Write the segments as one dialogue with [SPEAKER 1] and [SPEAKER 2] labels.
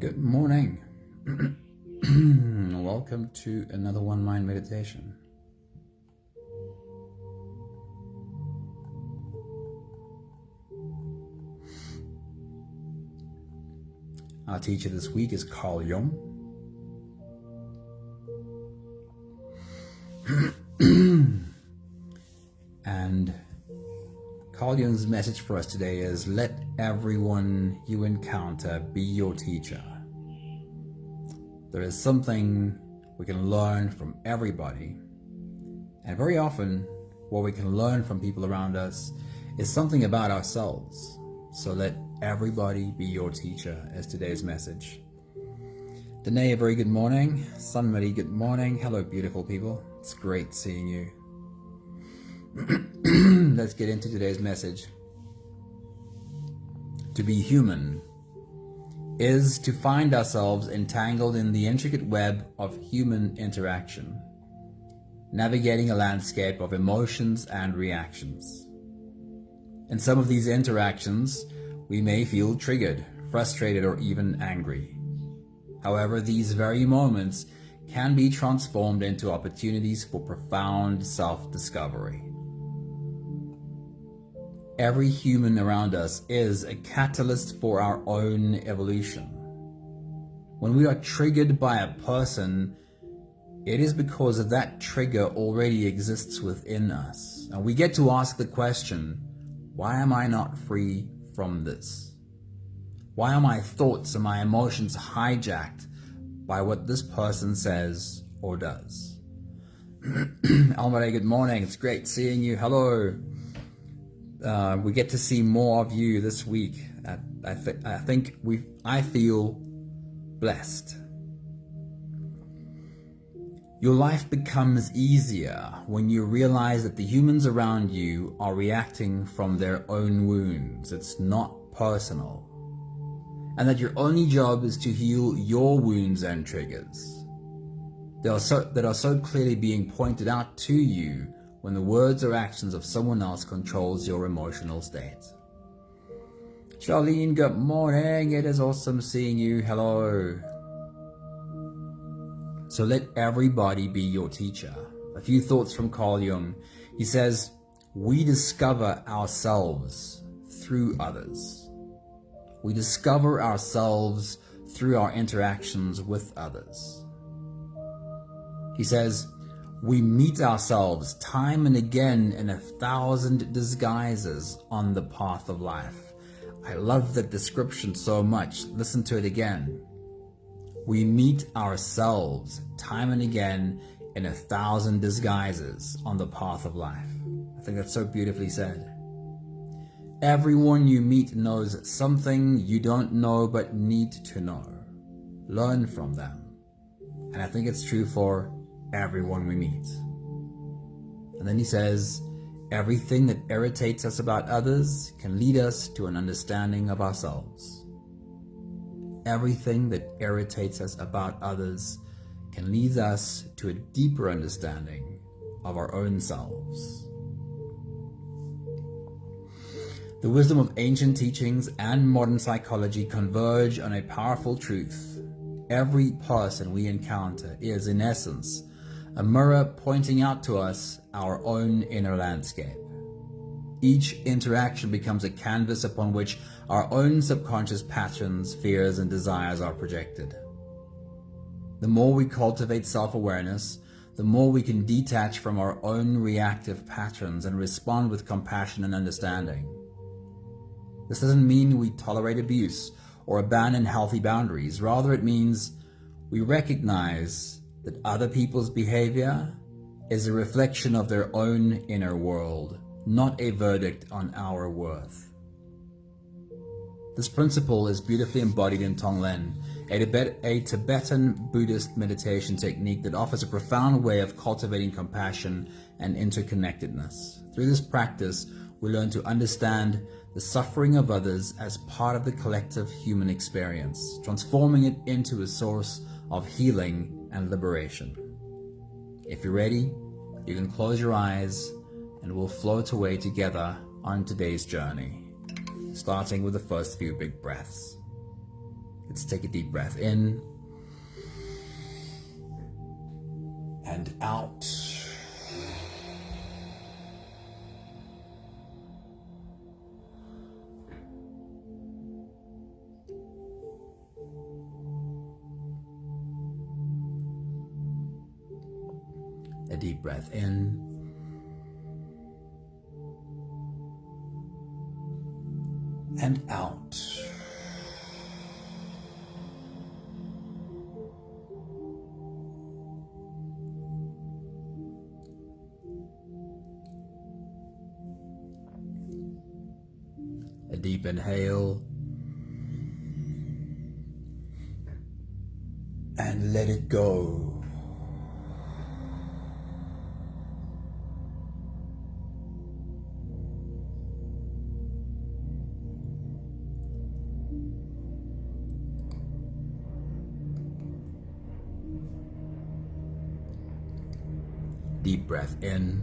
[SPEAKER 1] Good morning. Welcome to another One Mind meditation. Our teacher this week is Carl Jung. And Carl Jung's message for us today is, let everyone you encounter be your teacher. There is something we can learn from everybody. And very often, what we can learn from people around us is something about ourselves. So let everybody be your teacher is today's message. Danae, a very good morning. Sunmari, good morning. Hello, beautiful people. It's great seeing you. Let's get into today's message. To be human is to find ourselves entangled in the intricate web of human interaction, navigating a landscape of emotions and reactions. In some of these interactions, we may feel triggered, frustrated, or even angry. However, these very moments can be transformed into opportunities for profound self-discovery. Every human around us is a catalyst for our own evolution. When we are triggered by a person, it is because that trigger already exists within us. And we get to ask the question, why am I not free from this? Why are my thoughts and my emotions hijacked by what this person says or does? Almare, good morning. It's great seeing you. Hello. We get to see more of you this week. I feel blessed. Your life becomes easier when you realize that the humans around you are reacting from their own wounds. It's not personal. And that your only job is to heal your wounds and triggers that are so clearly being pointed out to you when the words or actions of someone else controls your emotional state. Charlene, good morning. It is awesome seeing you. Hello. So let everybody be your teacher. A few thoughts from Carl Jung. He says, we discover ourselves through others. We discover ourselves through our interactions with others. He says, we meet ourselves time and again in 1,000 disguises on the path of life. I love that description so much. Listen to it again. We meet ourselves time and again in 1,000 disguises on the path of life. I think that's so beautifully said. Everyone you meet knows something you don't know but need to know. Learn from them. And I think it's true for everyone we meet. And then he says, everything that irritates us about others can lead us to an understanding of ourselves. Everything that irritates us about others can lead us to a deeper understanding of our own selves. The wisdom of ancient teachings and modern psychology converge on a powerful truth. Every person we encounter is, in essence, a mirror pointing out to us our own inner landscape. Each interaction becomes a canvas upon which our own subconscious patterns, fears, and desires are projected. The more we cultivate self-awareness, the more we can detach from our own reactive patterns and respond with compassion and understanding. This doesn't mean we tolerate abuse or abandon healthy boundaries. Rather, it means we recognize that other people's behavior is a reflection of their own inner world, not a verdict on our worth. This principle is beautifully embodied in TONGLEN, a Tibetan Buddhist meditation technique that offers a profound way of cultivating compassion and interconnectedness. Through this practice, we learn to understand the suffering of others as part of the collective human experience, transforming it into a source of healing and liberation. If you're ready, you can close your eyes and we'll float away together on today's journey, starting with the first few big breaths. Let's take a deep breath in and out. A deep breath in and out. A deep inhale and let it go. Deep breath in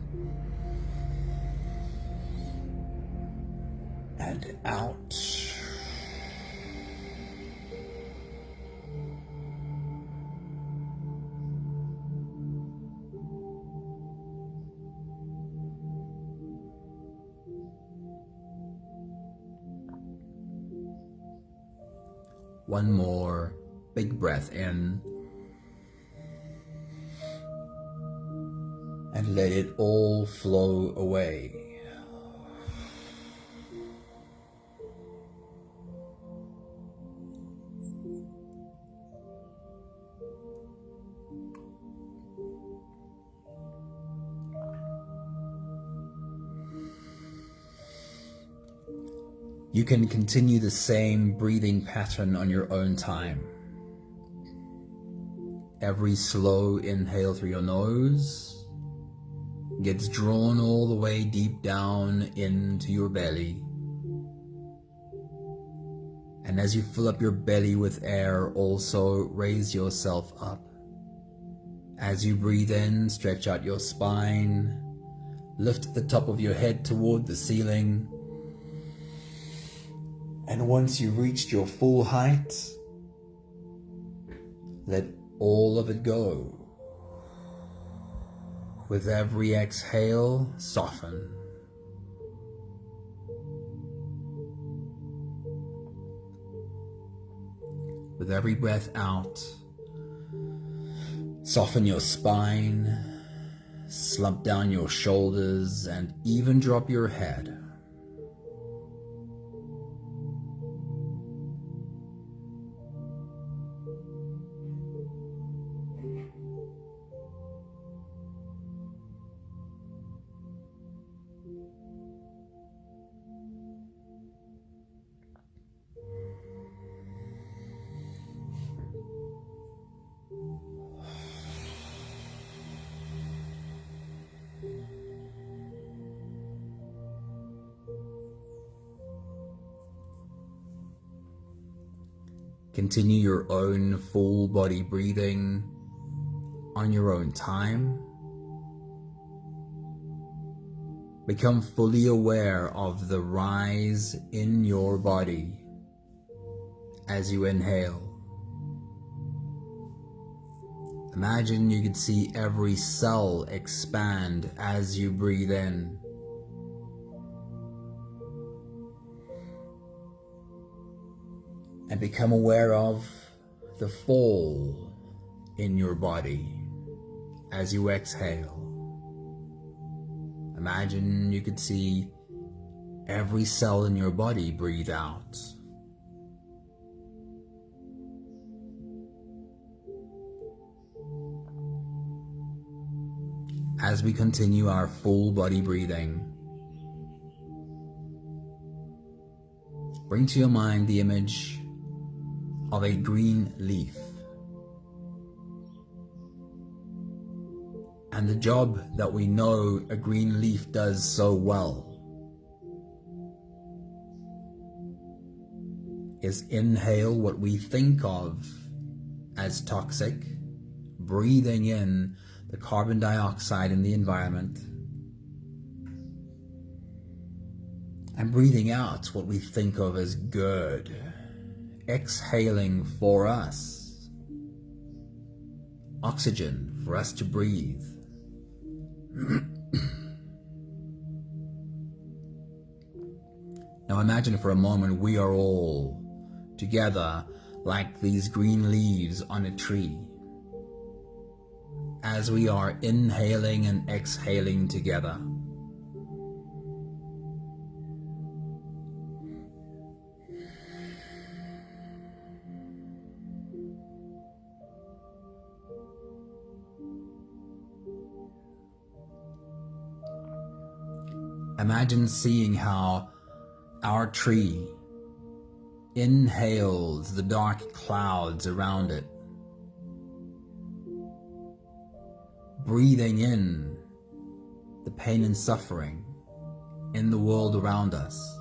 [SPEAKER 1] and out. One more big breath in. And let it all flow away. You can continue the same breathing pattern on your own time. Every slow inhale through your nose gets drawn all the way deep down into your belly. And as you fill up your belly with air, also raise yourself up. As you breathe in, stretch out your spine, lift the top of your head toward the ceiling. And once you've reached your full height, let all of it go. With every exhale, soften. With every breath out, soften your spine, slump down your shoulders, and even drop your head. Continue your own full body breathing on your own time. Become fully aware of the rise in your body as you inhale. Imagine you could see every cell expand as you breathe in. And become aware of the fall in your body as you exhale. Imagine you could see every cell in your body breathe out. As we continue our full body breathing, bring to your mind the image of a green leaf. And the job that we know a green leaf does so well is inhale what we think of as toxic, breathing in the carbon dioxide in the environment, and breathing out what we think of as good, exhaling for us. Oxygen for us to breathe. Now imagine for a moment we are all together like these green leaves on a tree. As we are inhaling and exhaling together. Imagine seeing how our tree inhales the dark clouds around it, breathing in the pain and suffering in the world around us.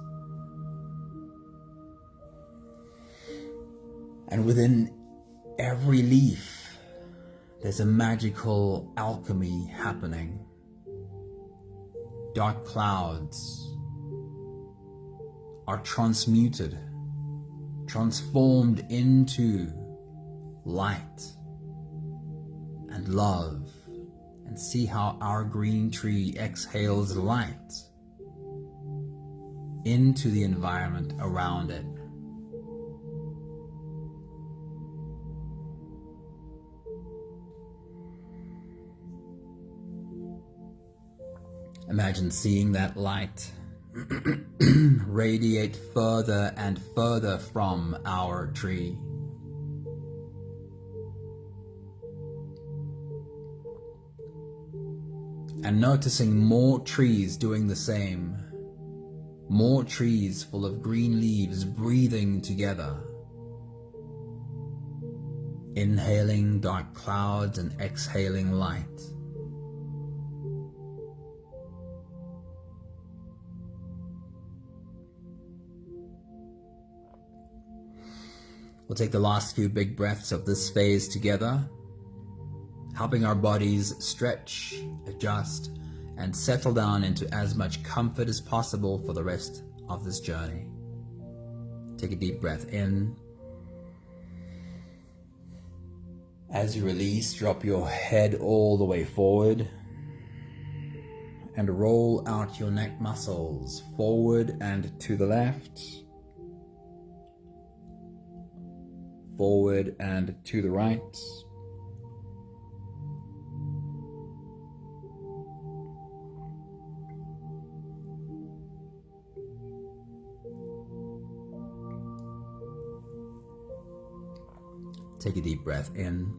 [SPEAKER 1] And within every leaf, there's a magical alchemy happening. Dark clouds are transmuted, transformed into light and love. And see how our green tree exhales light into the environment around it. Imagine seeing that light radiate further and further from our tree. And noticing more trees doing the same. More trees full of green leaves breathing together. Inhaling dark clouds and exhaling light. We'll take the last few big breaths of this phase together, helping our bodies stretch, adjust, and settle down into as much comfort as possible for the rest of this journey. Take a deep breath in. As you release, drop your head all the way forward and roll out your neck muscles forward and to the left, forward and to the right. Take a deep breath in.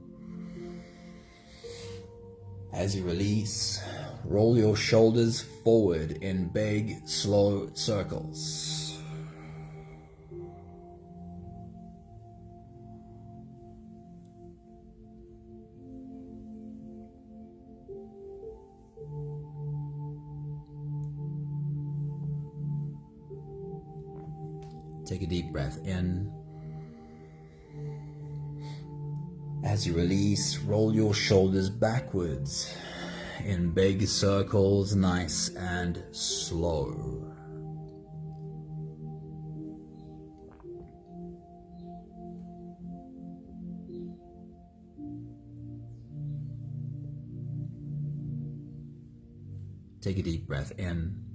[SPEAKER 1] As you release, roll your shoulders forward in big, slow circles. Take a deep breath in. As you release, roll your shoulders backwards in big circles, nice and slow. Take a deep breath in.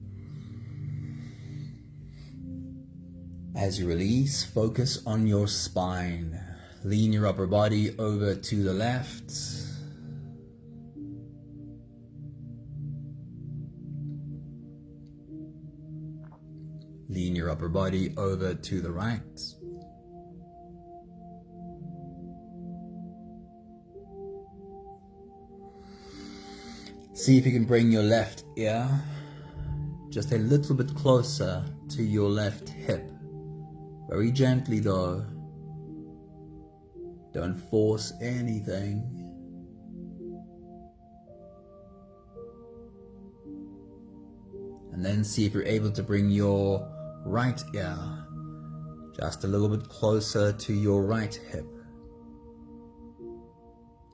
[SPEAKER 1] As you release, focus on your spine. Lean your upper body over to the left. Lean your upper body over to the right. See if you can bring your left ear just a little bit closer to your left hip. Very gently though. Don't force anything. And then see if you're able to bring your right ear just a little bit closer to your right hip.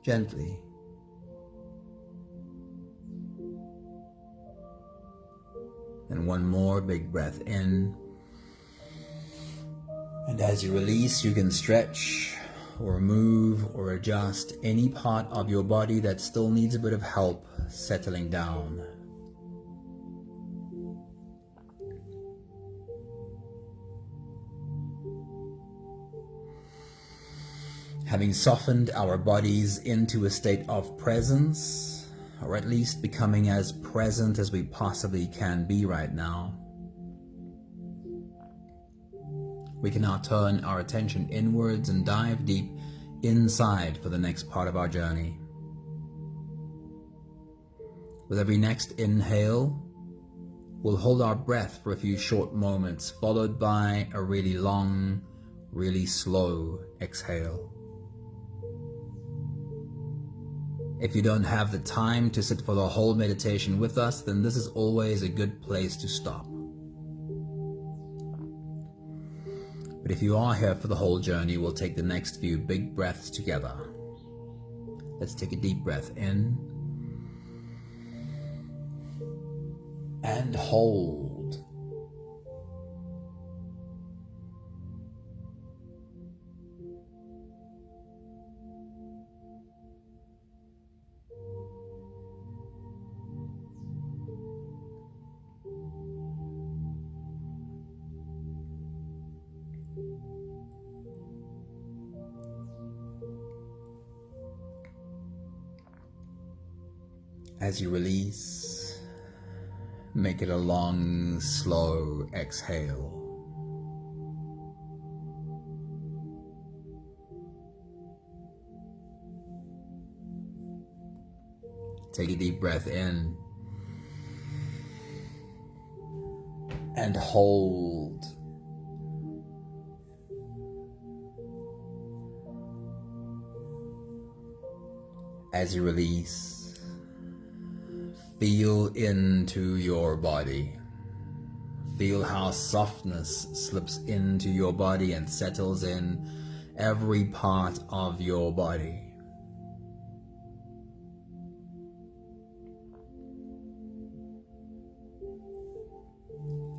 [SPEAKER 1] Gently. And one more big breath in. And as you release, you can stretch or move or adjust any part of your body that still needs a bit of help settling down. Having softened our bodies into a state of presence, or at least becoming as present as we possibly can be right now, we can now turn our attention inwards and dive deep inside for the next part of our journey. With every next inhale, we'll hold our breath for a few short moments, followed by a really long, really slow exhale. If you don't have the time to sit for the whole meditation with us, then this is always a good place to stop. But if you are here for the whole journey, we'll take the next few big breaths together. Let's take a deep breath in and hold. As you release, make it a long, slow exhale. Take a deep breath in and hold. As you release, feel into your body. Feel how softness slips into your body and settles in every part of your body.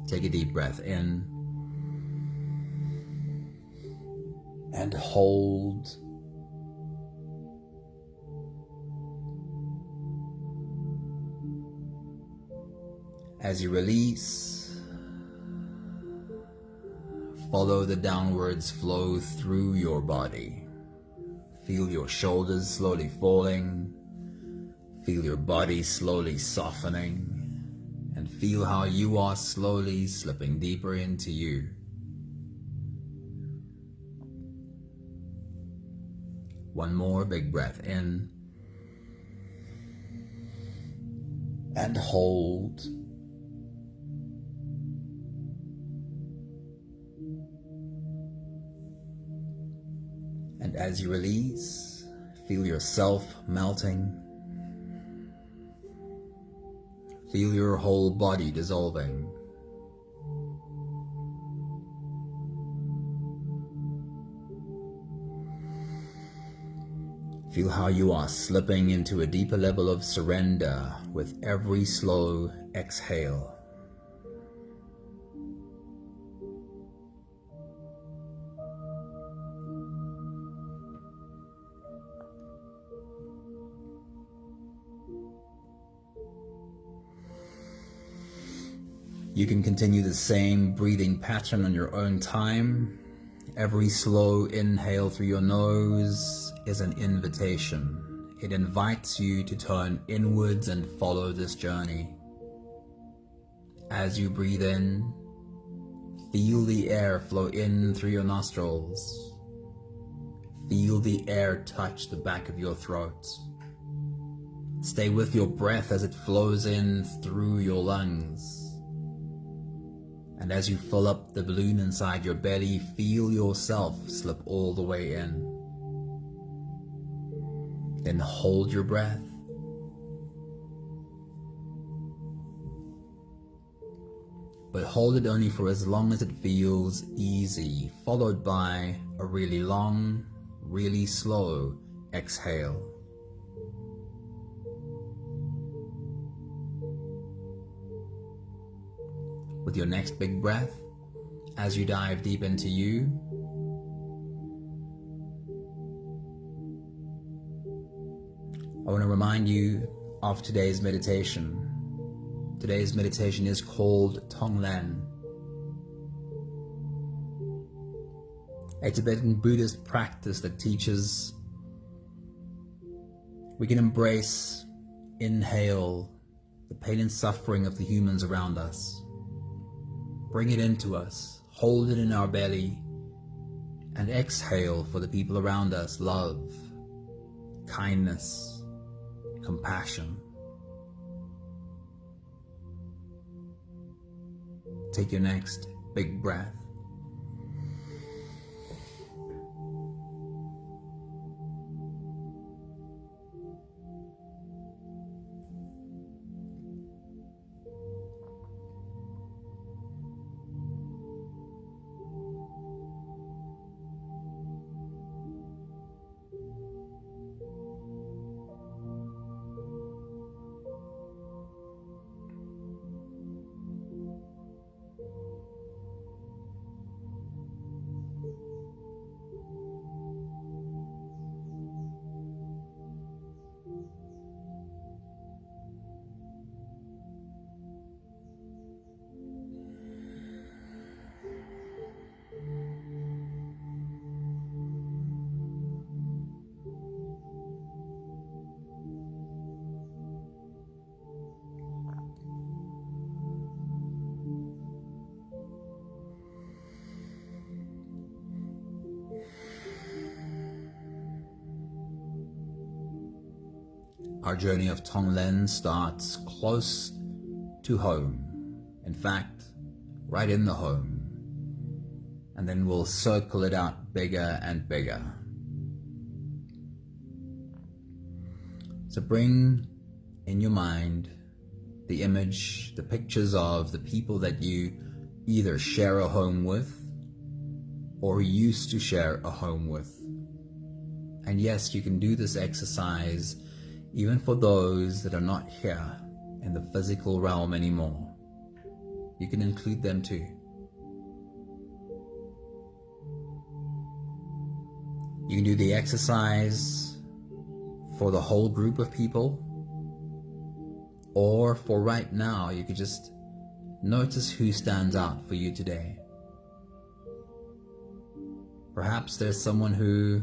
[SPEAKER 1] Take a deep breath in and hold. As you release, follow the downwards flow through your body. Feel your shoulders slowly falling. Feel your body slowly softening. And feel how you are slowly slipping deeper into you. One more big breath in and hold. And as you release, feel yourself melting. Feel your whole body dissolving. Feel how you are slipping into a deeper level of surrender with every slow exhale. You can continue the same breathing pattern on your own time. Every slow inhale through your nose is an invitation. It invites you to turn inwards and follow this journey. As you breathe in, feel the air flow in through your nostrils. Feel the air touch the back of your throat. Stay with your breath as it flows in through your lungs. And as you fill up the balloon inside your belly, feel yourself slip all the way in. Then hold your breath. But hold it only for as long as it feels easy, followed by a really long, really slow exhale. With your next big breath, as you dive deep into you, I want to remind you of today's meditation. Today's meditation is called TONGLEN, a Tibetan Buddhist practice that teaches we can embrace, inhale the pain and suffering of the humans around us, bring it into us, hold it in our belly, and exhale for the people around us love, kindness, compassion. Take your next big breath. Our journey of Tonglen starts close to home, in fact, right in the home, and then we'll circle it out bigger and bigger. So bring in your mind the image, the pictures of the people that you either share a home with or used to share a home with. And yes, you can do this exercise even for those that are not here in the physical realm anymore. You can include them too. You can do the exercise for the whole group of people, or for right now, you could just notice who stands out for you today. Perhaps there's someone who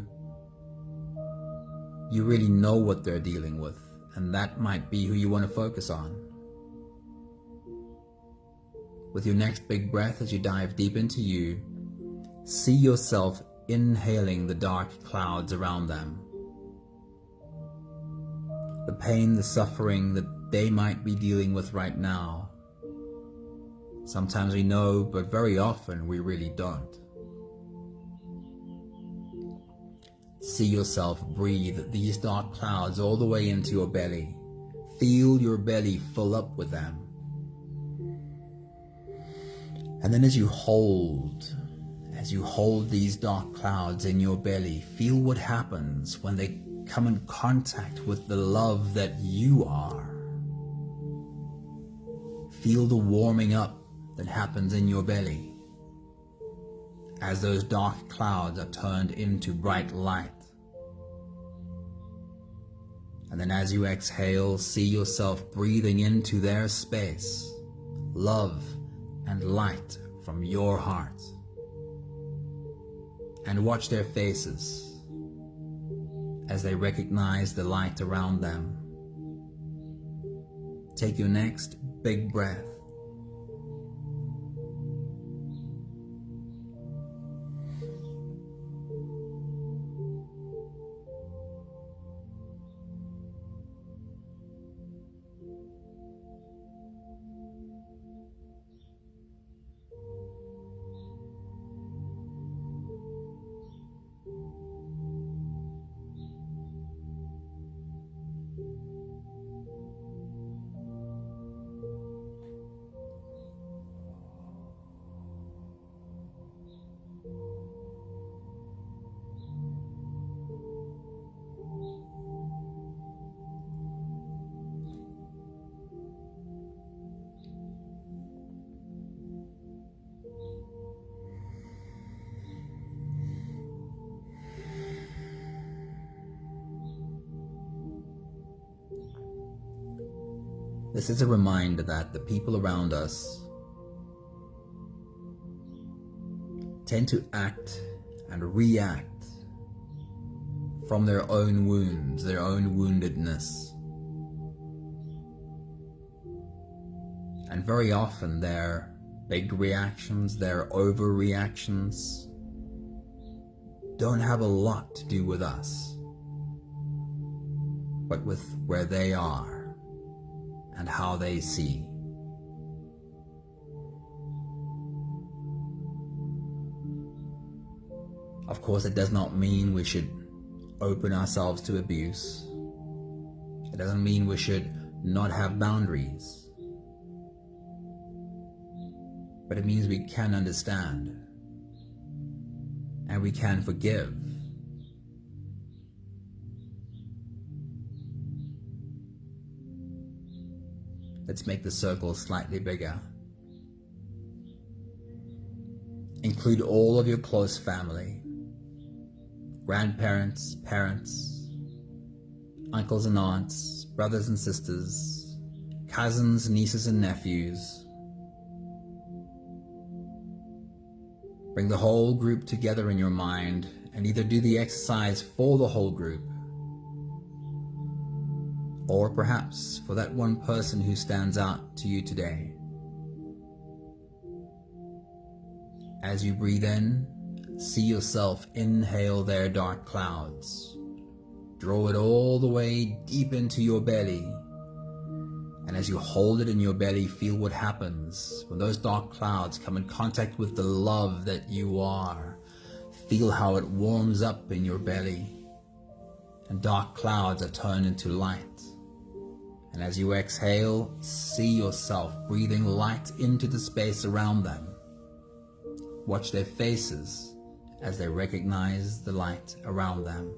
[SPEAKER 1] you really know what they're dealing with, and that might be who you want to focus on. With your next big breath, as you dive deep into you, see yourself inhaling the dark clouds around them. The pain, the suffering that they might be dealing with right now. Sometimes we know, but very often we really don't. See yourself breathe these dark clouds all the way into your belly. Feel your belly fill up with them. And then as you hold these dark clouds in your belly, feel what happens when they come in contact with the love that you are. Feel the warming up that happens in your belly as those dark clouds are turned into bright light. And then as you exhale, see yourself breathing into their space, love and light from your heart. And watch their faces as they recognize the light around them. Take your next big breath. This is a reminder that the people around us tend to act and react from their own wounds, their own woundedness. And very often their big reactions, their overreactions, don't have a lot to do with us, but with where they are and how they see. Of course, it does not mean we should open ourselves to abuse. It doesn't mean we should not have boundaries. But it means we can understand and we can forgive. Let's make the circle slightly bigger. Include all of your close family, grandparents, parents, uncles and aunts, brothers and sisters, cousins, nieces and nephews. Bring the whole group together in your mind and either do the exercise for the whole group, or perhaps for that one person who stands out to you today. As you breathe in, see yourself inhale their dark clouds. Draw it all the way deep into your belly. And as you hold it in your belly, feel what happens when those dark clouds come in contact with the love that you are. Feel how it warms up in your belly, and dark clouds are turned into light. And as you exhale, see yourself breathing light into the space around them. Watch their faces as they recognize the light around them.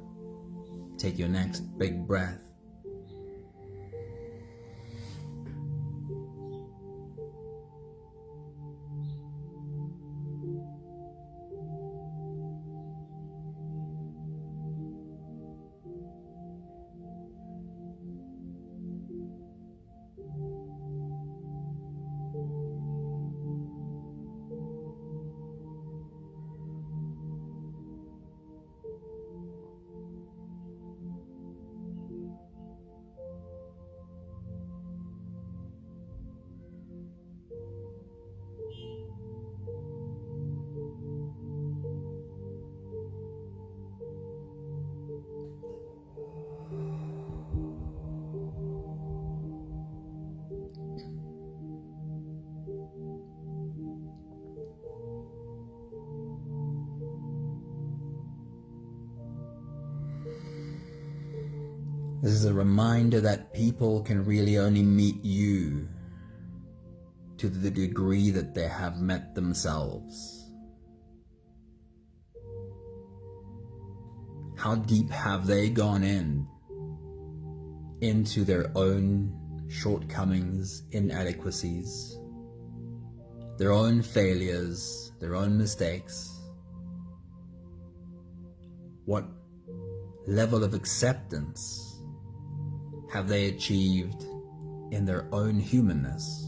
[SPEAKER 1] Take your next big breath. This is a reminder that people can really only meet you to the degree that they have met themselves. How deep have they gone into their own shortcomings, inadequacies, their own failures, their own mistakes? What level of acceptance have they achieved in their own humanness?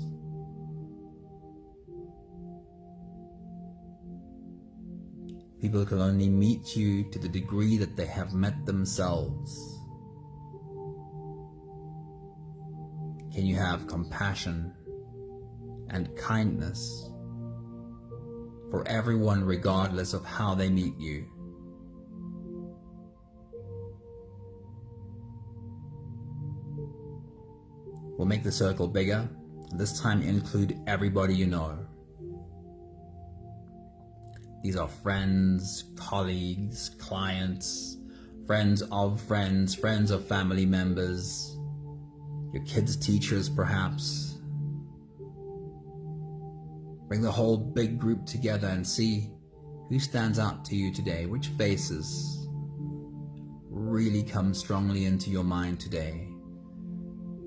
[SPEAKER 1] People can only meet you to the degree that they have met themselves. Can you have compassion and kindness for everyone regardless of how they meet you? We'll make the circle bigger, and this time include everybody you know. These are friends, colleagues, clients, friends of family members, your kids' teachers perhaps. Bring the whole big group together and see who stands out to you today, which faces really come strongly into your mind today.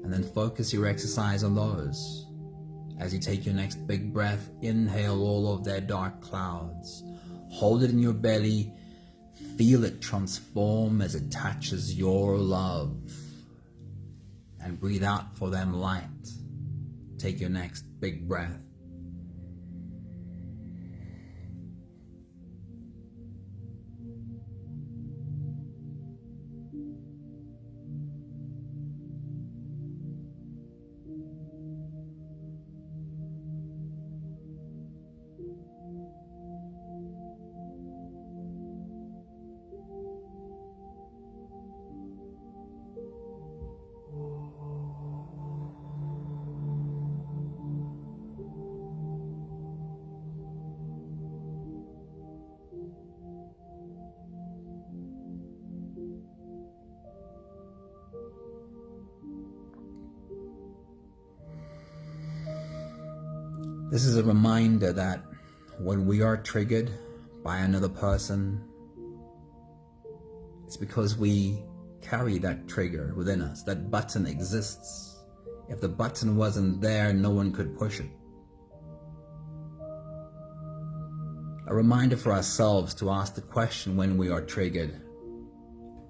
[SPEAKER 1] And then focus your exercise on those. As you take your next big breath, inhale all of their dark clouds. Hold it in your belly. Feel it transform as it touches your love. And breathe out for them light. take your next big breath. This is a reminder that when we are triggered by another person, it's because we carry that trigger within us. That button exists. If the button wasn't there, no one could push it. A reminder for ourselves to ask the question when we are triggered,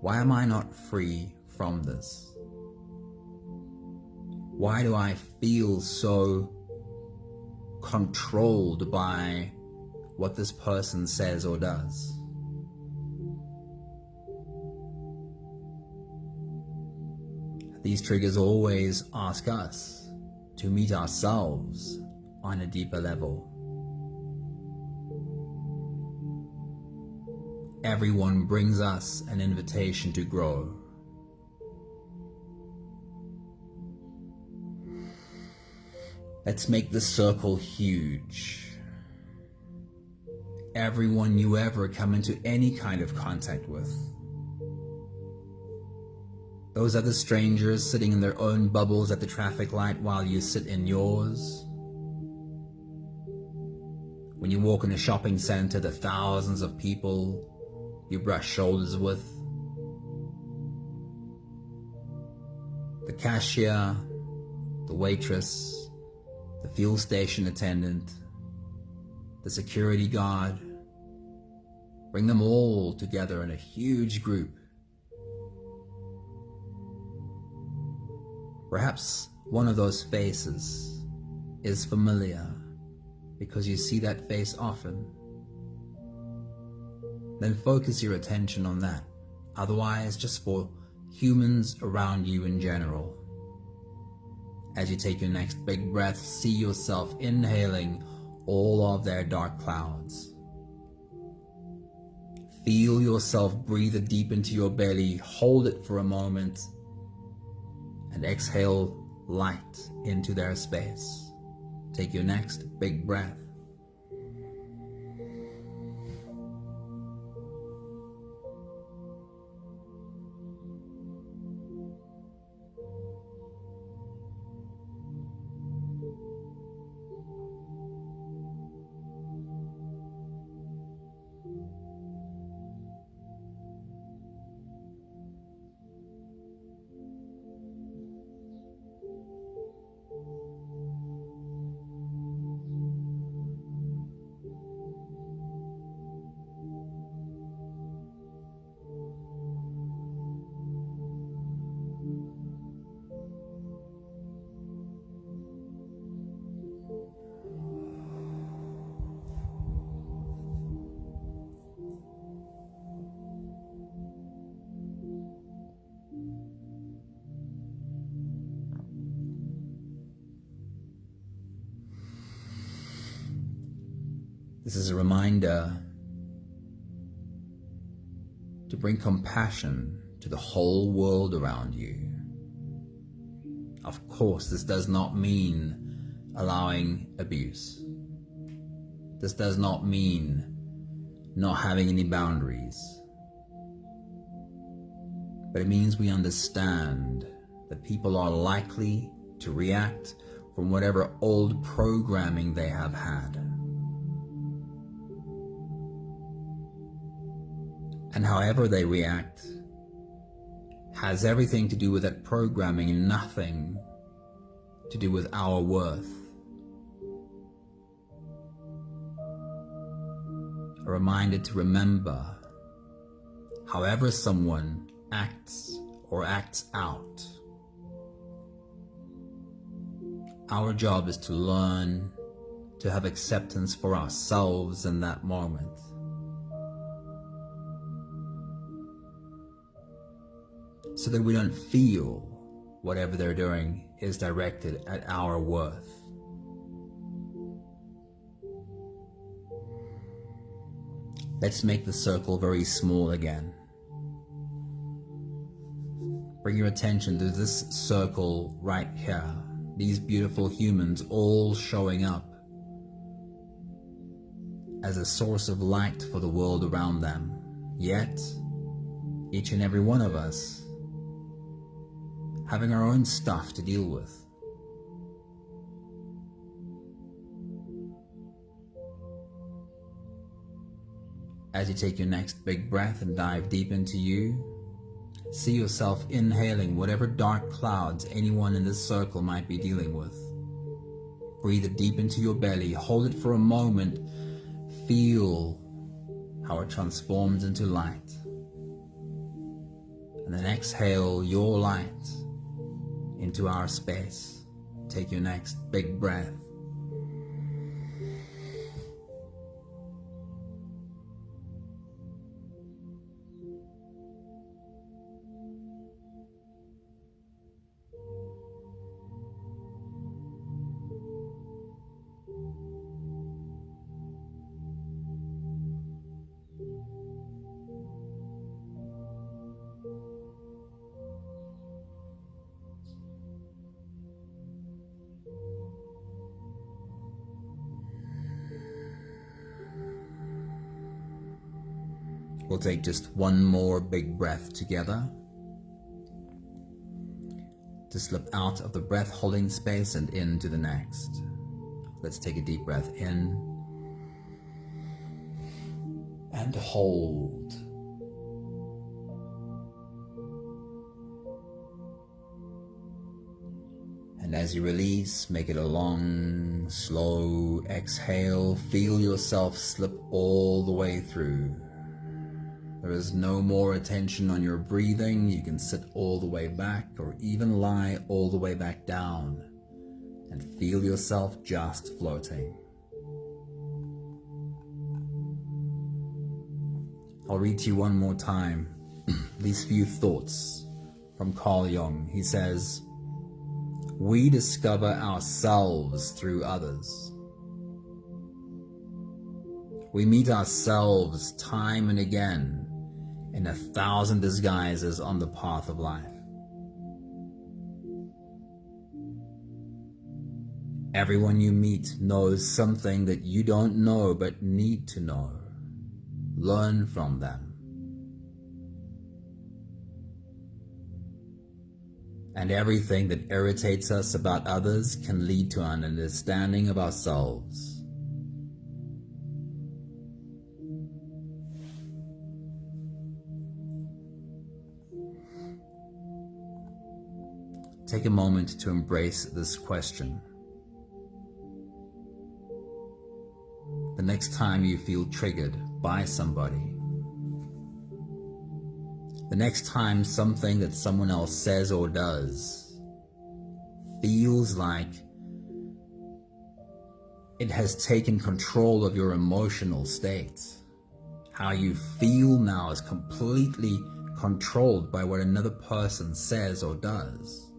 [SPEAKER 1] why am I not free from this? Why do I feel so controlled by what this person says or does? These triggers always ask us to meet ourselves on a deeper level. Everyone brings us an invitation to grow. Let's make the circle huge. Everyone you ever come into any kind of contact with. Those other strangers sitting in their own bubbles at the traffic light while you sit in yours. When you walk in a shopping center, the thousands of people you brush shoulders with. The cashier, the waitress, the fuel station attendant, the security guard. Bring them all together in a huge group. Perhaps one of those faces is familiar because you see that face often. Then focus your attention on that. Otherwise, just for humans around you in general. As you take your next big breath, see yourself inhaling all of their dark clouds. Feel yourself breathe deep into your belly, hold it for a moment, and exhale light into their space. Take your next big breath. This is a reminder to bring compassion to the whole world around you. Of course, this does not mean allowing abuse. This does not mean not having any boundaries. But it means we understand that people are likely to react from whatever old programming they have had. And however they react has everything to do with that programming and nothing to do with our worth. A reminder to remember, however someone acts or acts out, Our job is to learn to have acceptance for ourselves in that moment. So that we don't feel whatever they're doing is directed at our worth. Let's make the circle very small again. Bring your attention to this circle right here. These beautiful humans all showing up as a source of light for the world around them. Yet, each and every one of us having our own stuff to deal with. As you take your next big breath and dive deep into you, see yourself inhaling whatever dark clouds anyone in this circle might be dealing with. Breathe it deep into your belly, hold it for a moment, feel how it transforms into light. And then exhale your light into our space. Take your next big breath. We'll take just one more big breath together to slip out of the breath holding space and into the next. Let's take a deep breath in and hold. And as you release, make it a long, slow exhale. Feel yourself slip all the way through. There is no more attention on your breathing. You can sit all the way back or even lie all the way back down and feel yourself just floating. I'll read to you one more time these few thoughts from Carl Jung. He says, "We discover ourselves through others. We meet ourselves time and again in 1,000 disguises on the path of life. Everyone you meet knows something that you don't know but need to know. Learn from them. And everything that irritates us about others can lead to an understanding of ourselves. Take a moment to embrace this question. The next time you feel triggered by somebody, the next time something that someone else says or does feels like it has taken control of your emotional state, how you feel now is completely controlled by what another person says or does.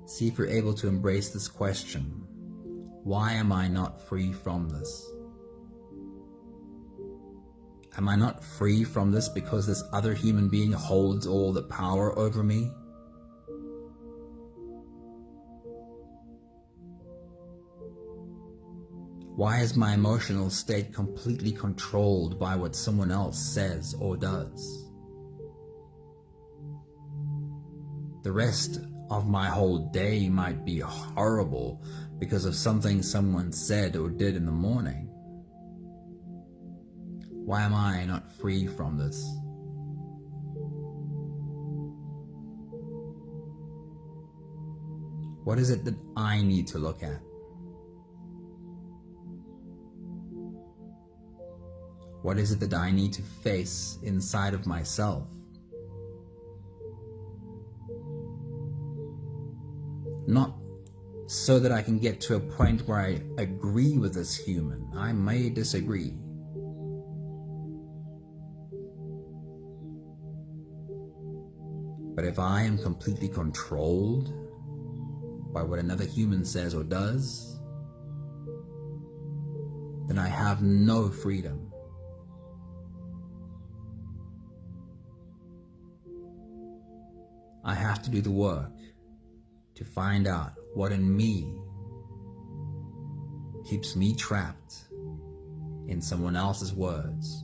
[SPEAKER 1] See if you're able to embrace this question. Why am I not free from this? Am I not free from this because this other human being holds all the power over me? Why is my emotional state completely controlled by what someone else says or does? The rest of my whole day might be horrible because of something someone said or did in the morning. Why am I not free from this? What is it that I need to look at? What is it that I need to face inside of myself? Not so that I can get to a point where I agree with this human. I may disagree. But if I am completely controlled by what another human says or does, then I have no freedom. I have to do the work to find out what in me keeps me trapped in someone else's words.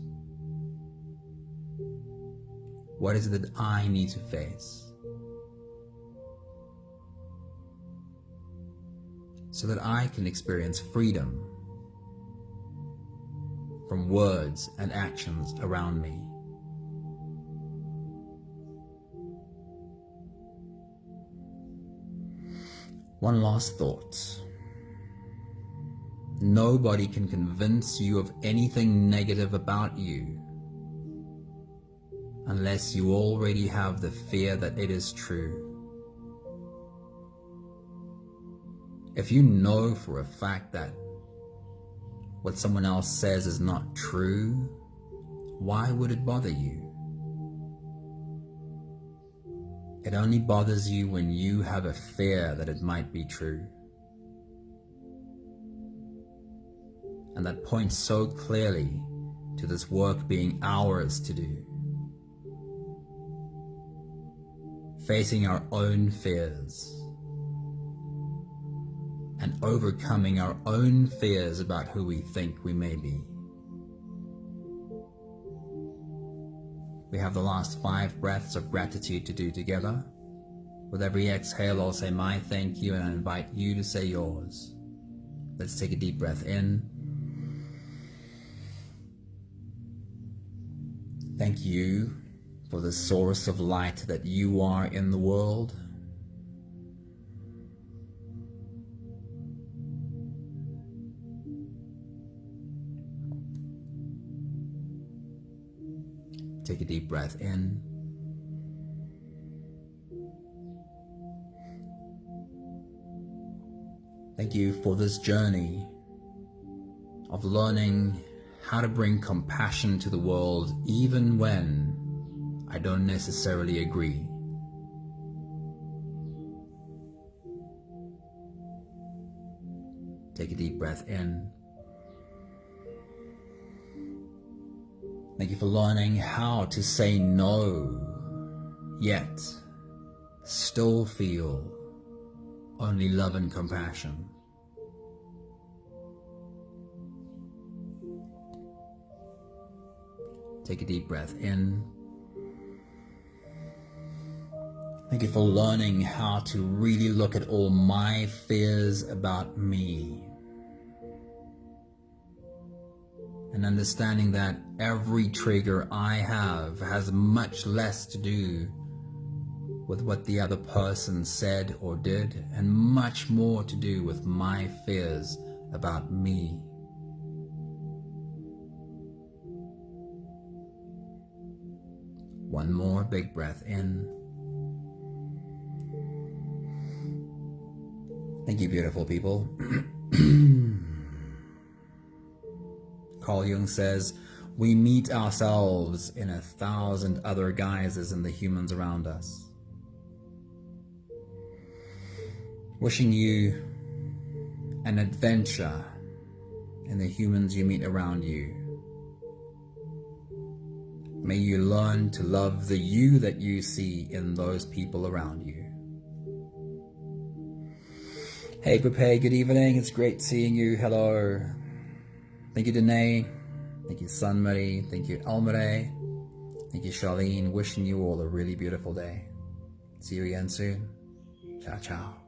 [SPEAKER 1] What is it that I need to face so that I can experience freedom from words and actions around me? One last thought. Nobody can convince you of anything negative about you unless you already have the fear that it is true. If you know for a fact that what someone else says is not true, why would it bother you? It only bothers you when you have a fear that it might be true. And that points so clearly to this work being ours to do. Facing our own fears and overcoming our own fears about who we think we may be. We have the last 5 breaths of gratitude to do together. With every exhale, I'll say my thank you, and I invite you to say yours. Let's take a deep breath in. Thank you for the source of light that you are in the world. Take a deep breath in. Thank you for this journey of learning how to bring compassion to the world even when I don't necessarily agree. Take a deep breath in. Thank you for learning how to say no, yet still feel only love and compassion. Take a deep breath in. Thank you for learning how to really look at all my fears about me, and understanding that every trigger I have has much less to do with what the other person said or did, and much more to do with my fears about me. One more big breath in. Thank you, beautiful people. Carl Jung says, we meet ourselves in 1,000 other guises in the humans around us. Wishing you an adventure in the humans you meet around you. May you learn to love the you that you see in those people around you. Hey group, hey, good evening. It's great seeing you. Hello. Thank you, Danae. Thank you, Sunmarie. Thank you, Almare. Thank you, Charlene. Wishing you all a really beautiful day. See you again soon. Ciao, ciao.